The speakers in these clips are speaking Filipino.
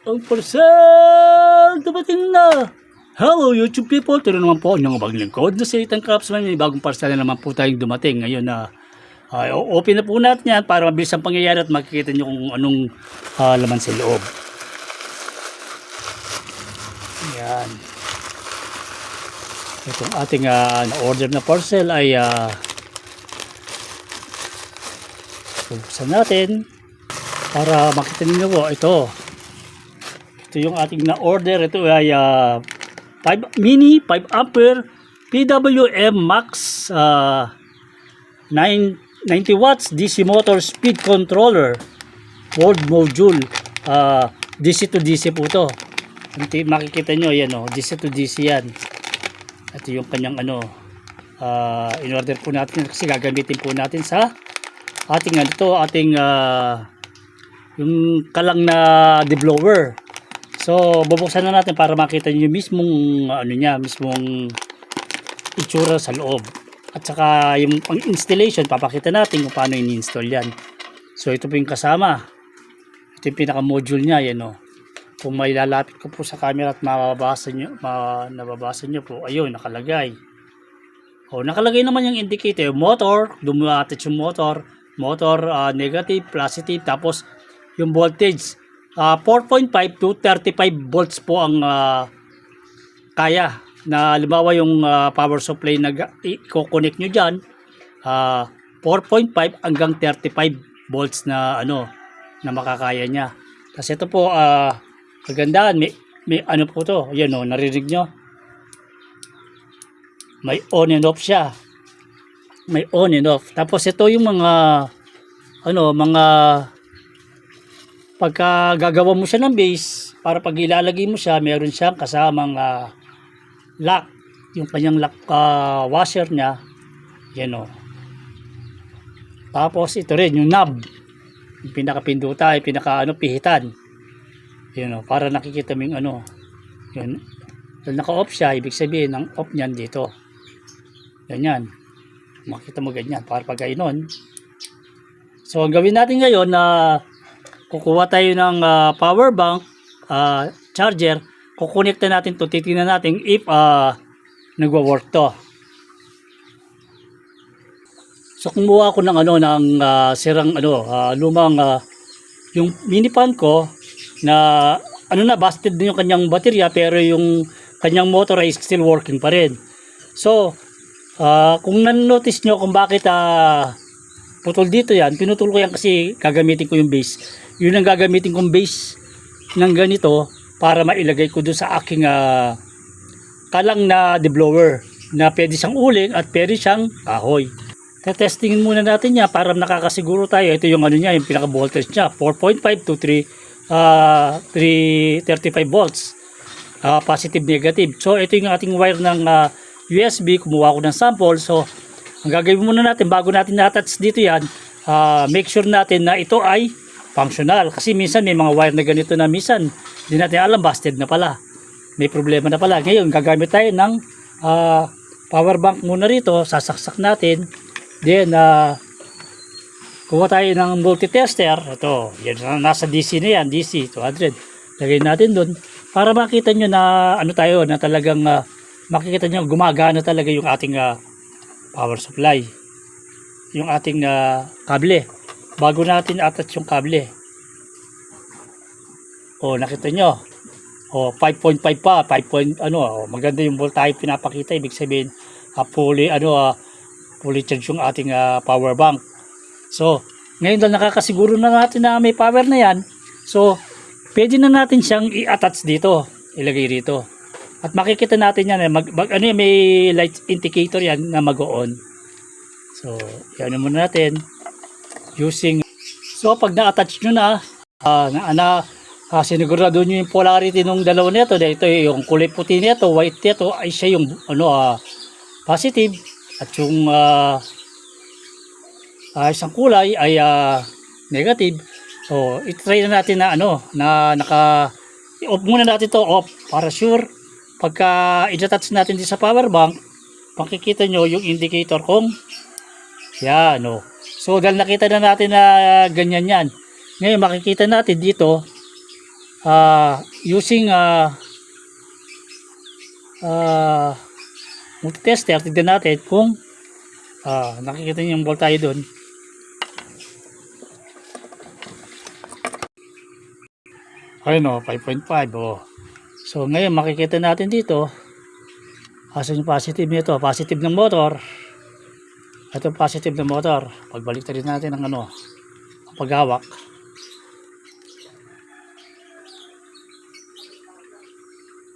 Ang parcel! Dumating na! Hello YouTube people! Ito naman po ang maglingkod na si Ethan Craftsman. May bagong parcel na naman po tayong dumating. Ngayon na open na po natin yan para mabilis ang pangyayari at makikita nyo kung anong laman sa loob. Yan. Itong ating na-order na parcel ay buksan natin para makita niyo po ito. Ito yung ating na-order. Ito ay 5 mini 5 ampere PWM Max 90 watts DC motor speed controller board module. DC to DC po ito. Makikita nyo yan, DC to DC yan. Ito yung kanyang in-order po natin kasi gagamitin po natin sa ating yung kalang na deblower. So bubuksan na natin para makita niyo mismong mismong itsura sa loob. At saka yung pang-installation papakita natin kung paano ini-install yan. So ito po yung kasama. Ito yung pinaka-module niya, yan Kung may lalapit ko po sa camera at nababasa niyo po, ayun nakalagay. Nakalagay naman yung indicator, motor, dumatit yung motor, negative, positive, tapos yung voltage 4.5 to 35 volts po ang kaya na halimbawa yung power supply na i-connect nyo dyan 4.5 hanggang 35 volts na na makakaya niya. Kasi ito po kagandahan, may po to, yan narinig nyo, may on and off siya, may on and off. Tapos ito yung mga pagka gagawa mo siya ng base, para pag ilalagay mo siya, meron siyang kasamang lock, yung kanyang lock washer niya, yan Tapos ito rin yung knob, yung pinakapinduta, yung pihitan, yan para nakikita mo yung yun. Dahil naka-off siya, ibig sabihin ang off niyan dito, ganyan, makita mo ganyan, para pag ganoon. So ang gawin natin ngayon na kukuha tayo ng power bank, charger, kukonekta natin to, titingnan natin if nagwa-work to. So kumuha ako ng ng sirang lumang yung mini fan ko na busted din yung kanyang baterya, pero yung kanyang motor ay still working pa rin. So kung nan-notice nyo kung bakit putol dito yan, pinutol ko yan kasi gagamitin ko yung base. Yun ang gagamitin kong base ng ganito para mailagay ko doon sa aking kalang na deblower na pwede siyang uling at pwede siyang kahoy. Testingin muna natin niya para nakakasiguro tayo. Ito yung niya, yung pinaka voltage niya, 4.5 to 335 volts, positive negative. So ito yung ating wire ng USB. Kumuha ko ng sample. So ang gagawin muna natin bago natin na-attach dito yan, make sure natin na ito ay functional. Kasi minsan may mga wire na ganito na minsan hindi natin alam, busted na pala, may problema na pala. Ngayon gagamit tayo ng power bank muna rito, sasaksak natin, then kuha tayo ng multi-tester. Ito, yan, nasa DC na yan, DC 200, lagay natin dun para makita nyo na tayo, na talagang makikita nyo gumagana talaga yung ating power supply, yung ating kable. Bago natin attach yung kable, nakita nyo, 5.5 pa, maganda yung voltage pinapakita. Ibig sabihin fully charge yung ating power bank. So ngayon lang nakakasiguro na natin na may power na yan. So pwede na natin siyang i-attach dito, ilagay dito, at makikita natin yan may light indicator yan na mag-on. So yan muna natin using. So pag na-attach nyo na sinigurado nyo yung polarity ng dalawa nito. Ito yung kulay puti nito, white nito ay siya yung positive, at yung isang kulay ay negative. So i-try na natin na off muna natin to, off, para sure pagka i-attach natin din sa power bank, makikita nyo yung indicator kung yan So dahil nakita na natin na ganyan yan, ngayon makikita natin dito using multi-tester, tignan natin kung nakikita niyo yung voltahe doon. Ayun o, 5.5 o. So ngayon makikita natin dito, asan yung positive nito, positive ng motor. Ito positive ng motor. Pagbalik rin natin ang ang paghawak.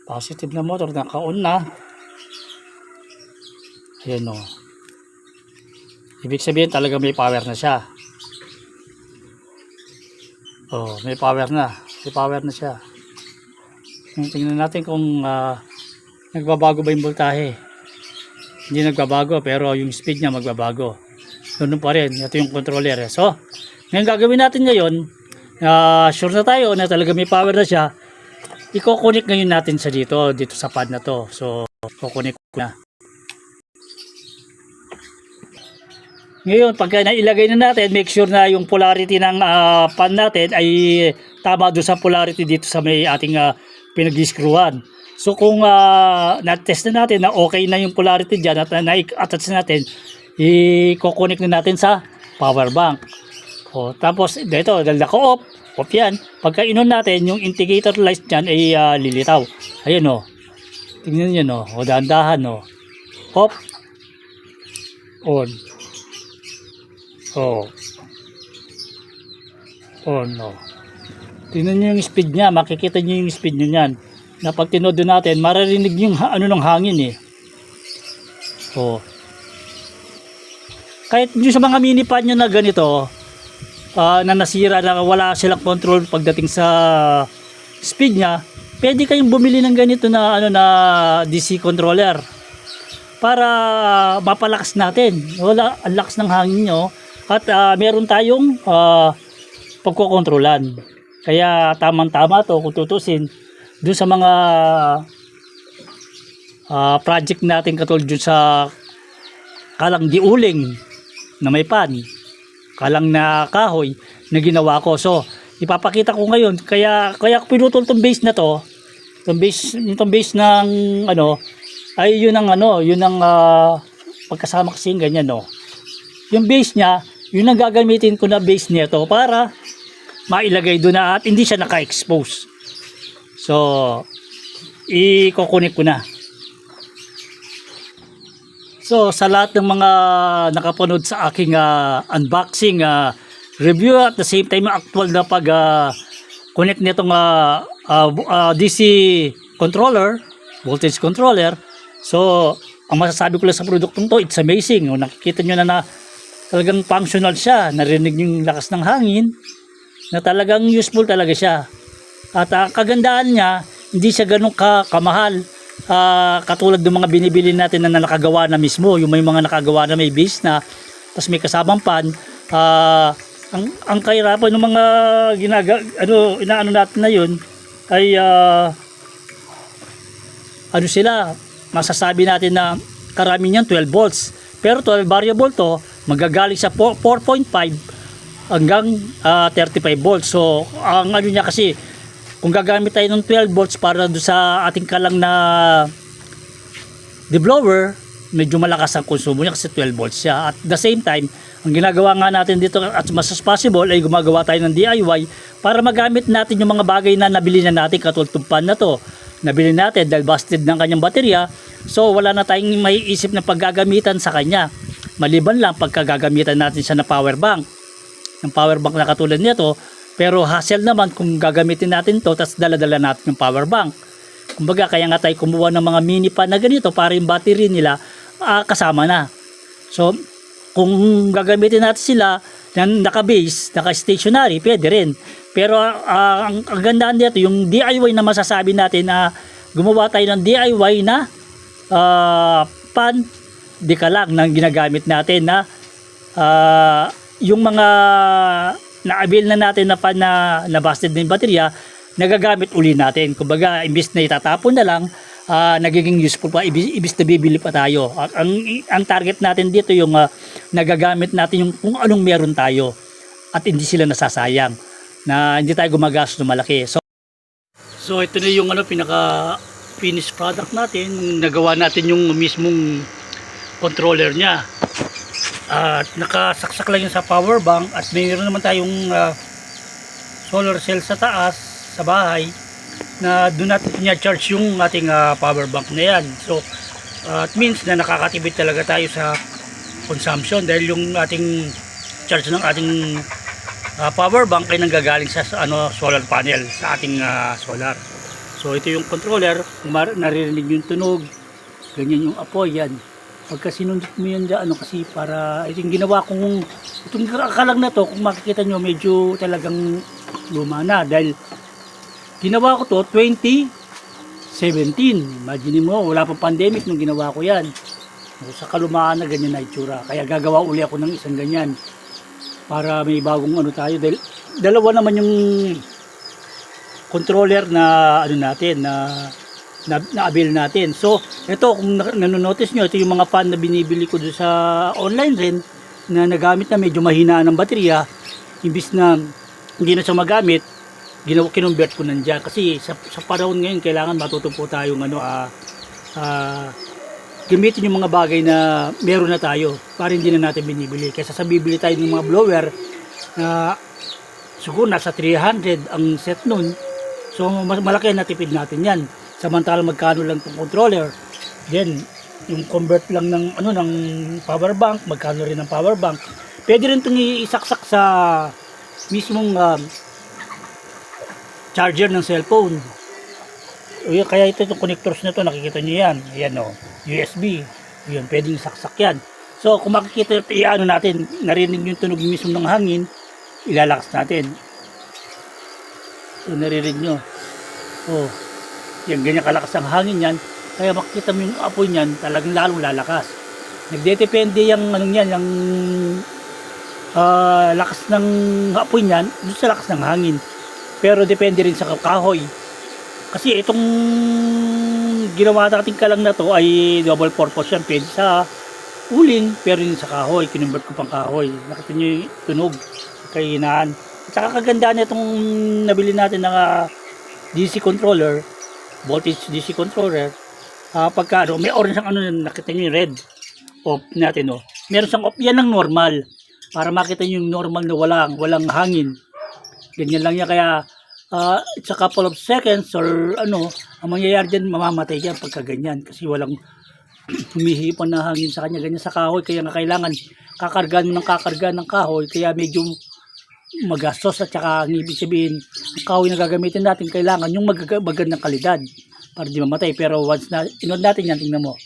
Positive na motor, naka-on na. Ayan o. Ibig sabihin talaga may power na siya. Oh, may power na. May power na siya. Tingnan natin kung nagbabago ba yung voltahe. Hindi nagbabago pero yung speed niya magbabago. Ganun pa rin. Ito yung controller. So, ngayon gagawin natin ngayon, sure na tayo na talaga may power na siya. I-connect ngayon natin sa dito sa pad na to. So, i-connect ko na. Ngayon, pagka nailagay na natin, make sure na yung polarity ng pan natin ay tama doon sa polarity dito sa may ating pinag-screwan. So kung na-test na natin na okay na yung polarity dyan at na-attach natin, i-connect na natin sa power bank. O, tapos dito, dahil naka-off, off yan. Pagka inon natin, yung indicator light dyan ay lilitaw. Ayan o. Tingnan nyo o, dahan-dahan o. Off. On. Oh. Oh no. Tingnan niyo yung speed niya, makikita niyo yung speed niyo niyan. Na pag tinodo natin, maririnig yung ng hangin eh. Oh. Kahit yung sa mga mini pan nyo na ganito, na nasira, na wala silang control pagdating sa speed niya, pwede kayong bumili ng ganito na na DC controller para mapalakas natin. Wala, ang lakas ng hangin nyo. At meron tayong pagkokontrolan. Kaya tamang-tama to kung tutusin doon sa mga project natin katulad dun sa kalang diuling na may pan, kalang na kahoy na ginawa ko. So ipapakita ko ngayon, kaya ko pinutol tong base na to, tong base ng ay yun ang pagkasama kasi ganyan yung base niya, yun ang gagamitin ko na base nito para mailagay doon na at hindi siya naka-expose. So, i-connect ko na. So, sa lahat ng mga nakapanood sa aking unboxing, review at the same time actual na pag-connect nitong DC controller, voltage controller. So, ang masasabi ko lang sa produktong to, it's amazing. Nakikita nyo na talagang functional siya, narinig yung lakas ng hangin, na talagang useful talaga siya. At kagandahan niya, hindi siya ganun kamahal, katulad ng mga binibili natin na nakagawa na mismo, yung may mga nakagawa na may base na, tapos may kasamang pan. Ang kahirapan ng mga inaano natin na yun, ay sila, masasabi natin na karami niyan 12 volts. Pero 12 variable to, magagaling sa 4.5 hanggang 35 volts. So, ang niya kasi, kung gagamit tayo ng 12 volts para doon sa ating kalang na deblower, medyo malakas ang konsumo niya kasi 12 volts siya. At the same time, ang ginagawa nga natin dito at much as possible ay gumagawa tayo ng DIY para magamit natin yung mga bagay na nabili na natin, katulad ng pan na to. Nabili natin dahil busted ng kanyang baterya. So wala na tayong maiisip na paggagamitan sa kanya. Maliban lang pagkagagamitan natin siya na power bank. Ng power bank na katulad nito. Pero hassle naman kung gagamitin natin to tapos dala-dala natin yung power bank. Kumbaga kaya nga tayo kumuha ng mga mini pan na ganito para yung battery nila kasama na. So kung gagamitin natin sila ng naka-base, naka-stationary, pwede rin. Pero ang gandaan dito, yung DIY na masasabi natin na gumawa tayo ng DIY na pan, di ka lang nang ginagamit natin na yung mga na-avail na natin na pan na busted na yung baterya, nagagamit uli natin. Kumbaga, imbis na itatapon na lang, nagiging useful pa, ibis na bibili pa tayo. Ang target natin dito yung nagagamit natin yung kung anong meron tayo at hindi sila nasasayang, na hindi tayo gumagastos ng malaki. So So ito na yung pinaka finished product natin. Nagawa natin yung mismong controller niya. At nakasaksak lang yun sa power bank, at mayroon naman tayong solar cell sa taas sa bahay na doon natin niya-charge yung ating power bank na yan. So it means na nakakatipid talaga tayo sa consumption dahil yung ating charge ng ating power bank ay nanggagaling sa solar panel sa ating solar. So ito yung controller, naririnig yung tunog, ganyan yung apoy yan. Pagka sinundot mo yan dyan, kasi para itong ginawa kong itong kalang na to, kung makikita nyo medyo talagang luma na dahil ginawa ko to 2017. Imagine mo, wala pa pandemic nung ginawa ko yan. So, sa kalumaan na ganyan na itsura, kaya gagawa uli ako ng isang ganyan para may bagong tayo dahil dalawa naman yung controller na natin na-avail natin. So ito, kung nanonotice nyo, ito yung mga fan na binibili ko doon sa online rin na nagamit na medyo mahina ng baterya. Imbis na hindi na siya magamit, kinumbert ko nandiyan kasi sa panahon ngayon kailangan matuto po tayong gamitin yung mga bagay na meron na tayo para hindi na natin binibili. Kaysa sa bibili tayo ng mga blower na siguro nasa 300 ang set nun, so malaki na tipid natin yan. Samantala magkano lang itong controller, then yung convert lang ng ng power bank, magkano rin ng power bank. Pwede rin itong isaksak sa mismong charger ng cellphone. Kaya itong connectors na to, nakikita nyo yan, ayan USB, yun, pwedeng saksak yan. So kung makikita natin, narinig yung tunog mismo ng hangin, ilalakas natin. So naririnig nyo, yan, ganyan kalakas ang hangin yan, kaya makikita mo yung apoy niyan talagang lalong lalakas. Nagdedepende yung yung lakas ng apoy niyan doon sa lakas ng hangin, pero depende rin sa kahoy. Kasi itong ginawa natin kalang na to ay double purpose yan, pwede sa uling pero din sa kahoy, kinumbert ko pang kahoy. Nakita nyo yung tunog, kahinaan. At saka kagandaan na itong nabili natin na DC controller, voltage DC controller. Pagka may orange ang nakita nyo yung red off natin, meron siyang off yan ng normal para makita nyo yung normal na walang hangin. Ganyan lang yan, kaya it's a couple of seconds or ang mangyayari dyan, mamamatay yan pagka ganyan kasi walang humihipon na hangin sa kanya. Ganyan sa kahoy, kaya nga kailangan kakargaan mo ng kahoy, kaya medyo magastos. At saka ang ibig sabihin, ang kahoy na gagamitin natin kailangan yung magandang kalidad para di mamatay. Pero once na inod natin yan, tingnan mo,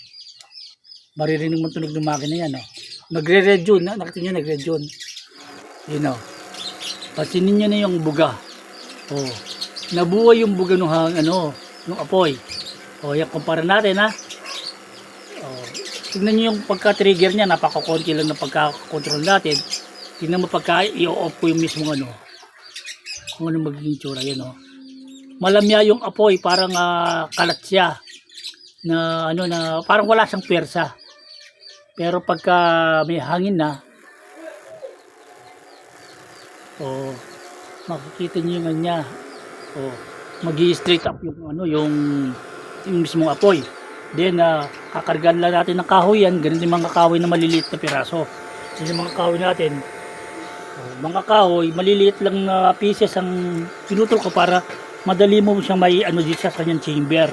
maririnig mo tunog ng makina yan. Nagre-red yun, nakita nyo nagre-red yun, pansinin nyo na yung buga. Nabuhay yung buga ng yung apoy. Yan, kumpara natin tignan nyo yung pagka-trigger niya, napakakonti lang na pagka-control natin. Tignan mo pagka i-off ko yung mismong kung ano magiging tsura yan. Malamya yung apoy, parang kalat siya na na parang wala siyang persa. Pero pagka may hangin na, makikita niyo yung niya. Magi-straight up yung mismong apoy. Then kakargan lang natin ng kahoy yan. Ganun din mga kahoy na maliliit na piraso. Yung mga kahoy natin, mga kahoy maliliit lang na pieces ang pinutol ko para madali mo siyang may dito sa kanyang chamber.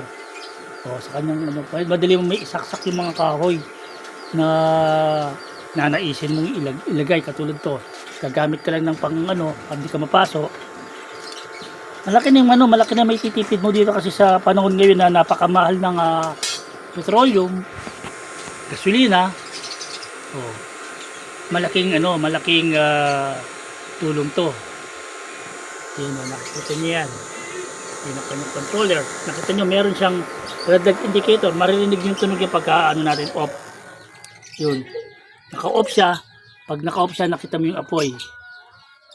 Sa kanyang madali mo may isaksak yung mga kahoy na nanaisin mong ilagay. Katulad to, gagamit ka lang ng pang hindi ka mapaso. Malaki na may titipid mo dito kasi sa panahon ngayon na napakamahal ng petroleum, gasolina. Malaking tulong to. Nakikita niyo yan. Yung kanyang controller. Nakita niyo meron siyang red light indicator. Maririnig yung tunog yung pagka natin off. Yun. Naka-off siya. Pag naka-off siya, nakita mo yung apoy.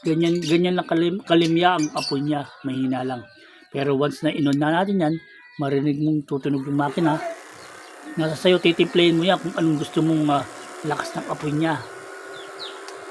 Ganyan lang kalimya ang apoy niya, mahina lang. Pero once na inon na natin yan, marinig mong tutunog yung makina. Nasa sayo, titimplayin mo yan kung anong gusto mong lakas ng apoy niya.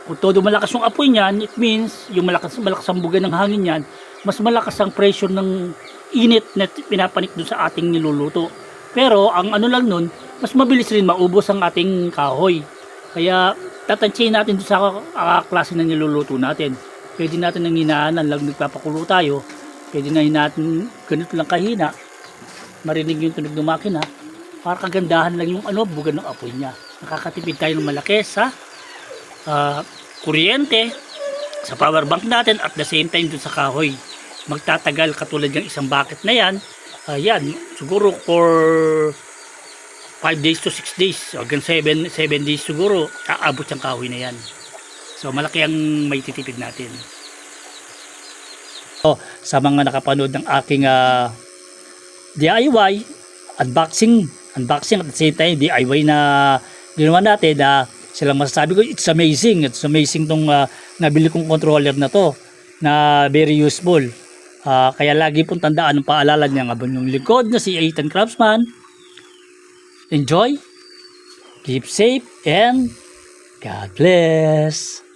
Kung todo malakas yung apoy niyan, it means yung malakas ang buga ng hangin niyan, mas malakas ang pressure ng init na pinapanik doon sa ating niluluto. Pero ang ano lang nun, mas mabilis rin maubos ang ating kahoy. Kaya tatansyahin natin doon sa klase ng niluluto natin. Pwede natin nang hinaanan lang nagpapakulo tayo. Pwede na natin ganito lang kahina. Marinig yung tunog ng makina. Para kagandahan lang yung buga ng apoy niya. Nakakatipid tayo ng malaki sa kuryente, sa power bank natin at the same time doon sa kahoy. Magtatagal katulad ng isang bucket na yan. Yan, siguro for 5 days to 6 days, hanggang 7 days siguro, aabot yung kahoy na yan. So malaki ang may titipid natin. So, sa mga nakapanood ng aking DIY, unboxing at the same time DIY na ginawa natin, silang masasabi ko, it's amazing tong nabili kong controller na to, na very useful. Kaya lagi pong tandaan ang paalala niya, habang yung lingkod na si Ethan Craftsman. Enjoy, keep safe, and God bless.